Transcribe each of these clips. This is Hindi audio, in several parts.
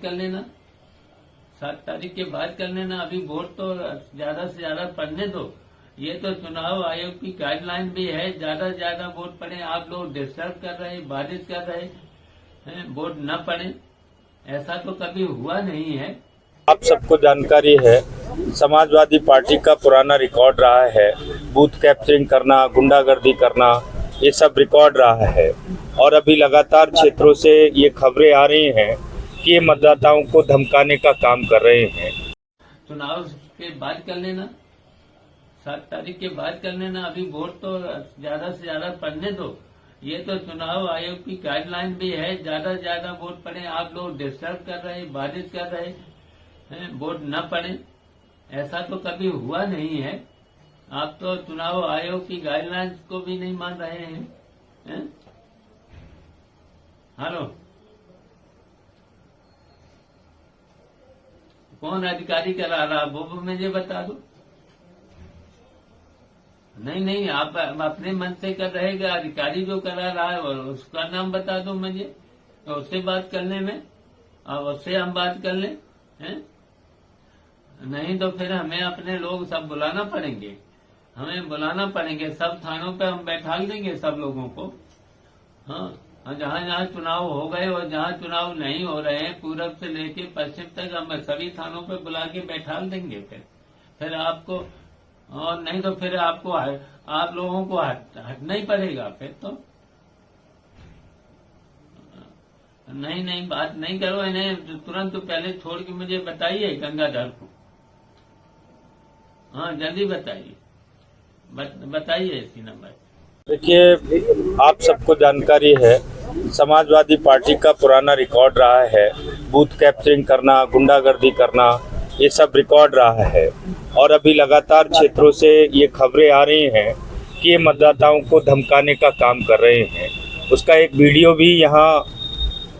कर लेना, 7 तारीख के बाद कर लेना। अभी वोट तो ज्यादा से ज्यादा पड़ने दो। ये तो चुनाव आयोग की गाइडलाइन भी है, ज्यादा से ज्यादा वोट पड़े। आप लोग डिस्टर्ब कर रहे, बाधित कर रहे हैं, वोट न पड़े। ऐसा तो कभी हुआ नहीं है। आप सबको जानकारी है, समाजवादी पार्टी का पुराना रिकॉर्ड रहा है, बूथ कैप्चरिंग करना, गुंडागर्दी करना, ये सब रिकॉर्ड रहा है। और अभी लगातार क्षेत्रों से ये खबरें आ रही हैं कि ये मतदाताओं को धमकाने का काम कर रहे हैं। चुनाव के बाद कर लेना, 7 तारीख के बाद कर लेना। अभी वोट तो ज्यादा से ज्यादा पड़ने दो। ये तो चुनाव आयोग की गाइडलाइन भी है, ज्यादा से ज्यादा वोट पड़े। आप लोग डिस्टर्ब कर रहे, बाधित कर रहे हैं, वोट न पड़े। ऐसा तो कभी हुआ नहीं है। आप तो चुनाव आयोग की गाइडलाइंस को भी नहीं मान रहे हैं। हेलो, कौन अधिकारी करा रहा वो मुझे बता दो। नहीं, आप अपने मन से कर रहेगा। अधिकारी जो करा रहा है उसका नाम बता दो मुझे, तो उससे बात करने में, अब उससे हम बात कर लें। नहीं तो फिर हमें अपने लोग सब बुलाना पड़ेंगे, हमें बुलाना पड़ेंगे। सब थानों पे हम बैठा देंगे सब लोगों को। हाँ, जहाँ जहाँ चुनाव हो गए और जहाँ चुनाव नहीं हो रहे हैं, पूरब से लेके पश्चिम तक हम सभी थानों पे बुला के बैठा देंगे। फिर आपको, और नहीं तो फिर आपको आप लोगों को हटना ही पड़ेगा फिर तो। नहीं, बात नहीं करो इन्हें, तुरंत पहले छोड़ के मुझे बताइए गंगाधर को। हाँ, जल्दी बताइए, बताइए इसी नंबर। देखिए, आप सबको जानकारी है, समाजवादी पार्टी का पुराना रिकॉर्ड रहा है, बूथ कैप्चरिंग करना, गुंडागर्दी करना, ये सब रिकॉर्ड रहा है। और अभी लगातार क्षेत्रों से ये खबरें आ रही हैं कि ये मतदाताओं को धमकाने का काम कर रहे हैं। उसका एक वीडियो भी यहाँ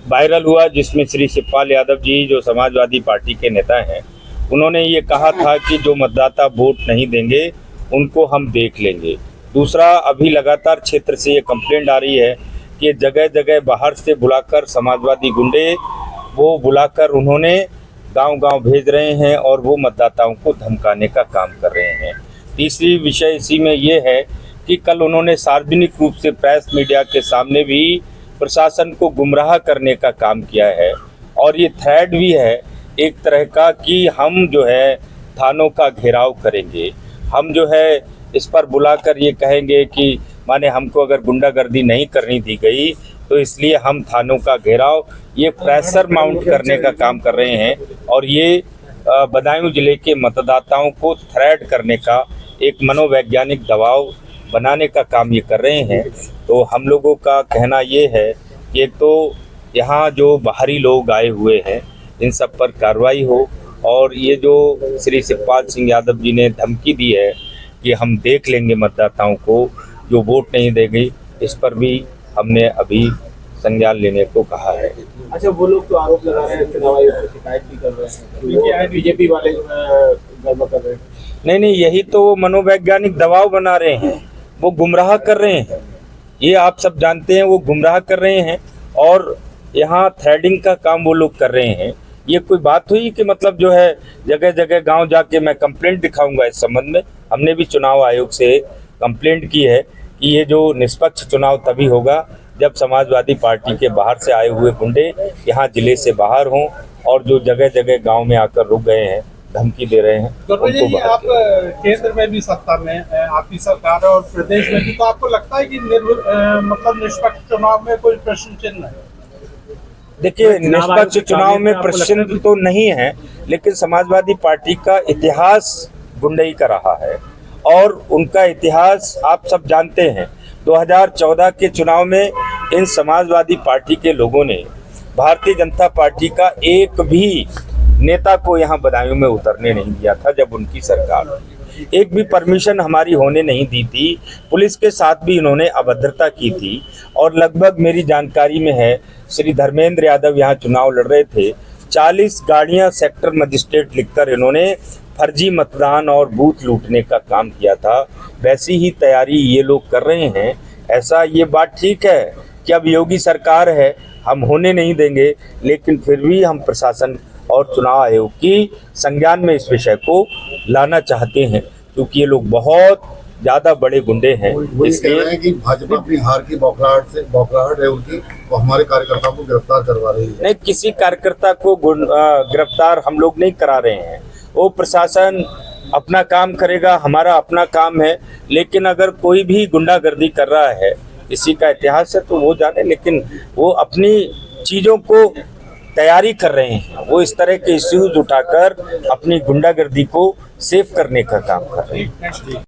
वायरल हुआ, जिसमें श्री शिवपाल यादव जी, जो समाजवादी पार्टी के नेता हैं, उन्होंने ये कहा था कि जो मतदाता वोट नहीं देंगे उनको हम देख लेंगे। दूसरा, अभी लगातार क्षेत्र से ये कंप्लेंट आ रही है कि जगह जगह बाहर से बुलाकर समाजवादी गुंडे वो बुलाकर उन्होंने गांव-गांव भेज रहे हैं और वो मतदाताओं को धमकाने का काम कर रहे हैं। तीसरी विषय इसी में ये है कि कल उन्होंने सार्वजनिक रूप से प्रेस मीडिया के सामने भी प्रशासन को गुमराह करने का काम किया है। और ये थ्रेट भी है एक तरह का कि हम जो है थानों का घेराव करेंगे, हम जो है इस पर बुलाकर ये कहेंगे कि माने हमको अगर गुंडागर्दी नहीं करनी दी गई तो इसलिए हम थानों का घेराव, ये प्रेशर माउंट करने का काम कर रहे हैं। और ये बदायूं जिले के मतदाताओं को थ्रेट करने का, एक मनोवैज्ञानिक दबाव बनाने का काम ये कर रहे हैं। तो हम लोगों का कहना ये है कि एक तो यहाँ जो बाहरी लोग आए हुए हैं इन सब पर कार्रवाई हो, और ये जो श्री शिवपाल सिंह यादव जी ने धमकी दी है कि हम देख लेंगे मतदाताओं को जो वोट नहीं देंगे, इस पर भी हमने अभी संज्ञान लेने को कहा है। अच्छा, वो लोग तो आरोप लगा रहे हैं, चुनाव आयोग को शिकायत भी कर रहे हैं, बीजेपी वाले गड़बड़ कर रहे हैं। नहीं, यही तो वो मनोवैज्ञानिक दबाव बना रहे हैं, वो गुमराह कर रहे हैं। ये आप सब जानते हैं, वो गुमराह कर रहे हैं और यहाँ थ्रेडिंग का काम वो लोग कर रहे हैं। ये कोई बात हुई कि मतलब जो है जगह जगह गांव जाके मैं कंप्लेंट दिखाऊंगा इस संबंध में? हमने भी चुनाव आयोग से कंप्लेंट की है कि ये जो निष्पक्ष चुनाव तभी होगा जब समाजवादी पार्टी के बाहर से आए हुए गुंडे यहाँ जिले से बाहर हों, और जो जगह जगह गांव में आकर रुक गए हैं, धमकी दे रहे हैं, उनको बाहर। आप केंद्र में भी सत्ता में आपकी सरकार है और प्रदेश में भी, तो आपको लगता है कि मतलब निष्पक्ष चुनाव में कोई प्रश्न चिन्ह है? देखिए, निष्पक्ष चुनाव में प्रश्न तो नहीं है, लेकिन समाजवादी पार्टी का इतिहास गुंडई का रहा है और उनका इतिहास आप सब जानते हैं। 2014 के चुनाव में इन समाजवादी पार्टी के लोगों ने भारतीय जनता पार्टी का एक भी नेता को यहाँ बदायूं में उतरने नहीं दिया था। जब उनकी सरकार, एक भी परमिशन हमारी होने नहीं दी थी। पुलिस के साथ भी इन्होंने अभद्रता की थी और लगभग मेरी जानकारी में है, श्री धर्मेंद्र यादव यहाँ चुनाव लड़ रहे थे, 40 गाड़ियाँ सेक्टर मजिस्ट्रेट लिखकर इन्होंने फर्जी मतदान और बूथ लूटने का काम किया था। वैसी ही तैयारी ये लोग कर रहे हैं। ऐसा ये बात ठीक है कि अब योगी सरकार है हम होने नहीं देंगे, लेकिन फिर भी हम प्रशासन और चुनाव आयोग की संज्ञान में इस विषय को लाना चाहते हैं, क्योंकि ये लोग बहुत ज़्यादा बड़े गुंडे हैं। वो ये कह रहे हैं कि भाजपा अपनी हार की बौखलाहट है उनकी, वो हमारे कार्यकर्ताओं को गिरफ्तार करवा रही है। नहीं, किसी कार्यकर्ता को गिरफ्तार हम लोग नहीं करा रहे हैं। वो प्रशासन अपना काम करेगा, हमारा अपना काम है। लेकिन अगर कोई भी गुंडागर्दी कर रहा है, किसी का इतिहास है तो वो जाने, लेकिन वो अपनी चीज़ों को तैयारी कर रहे हैं। वो इस तरह के इश्यूज उठाकर अपनी गुंडागर्दी को सेफ करने का काम कर रहे हैं।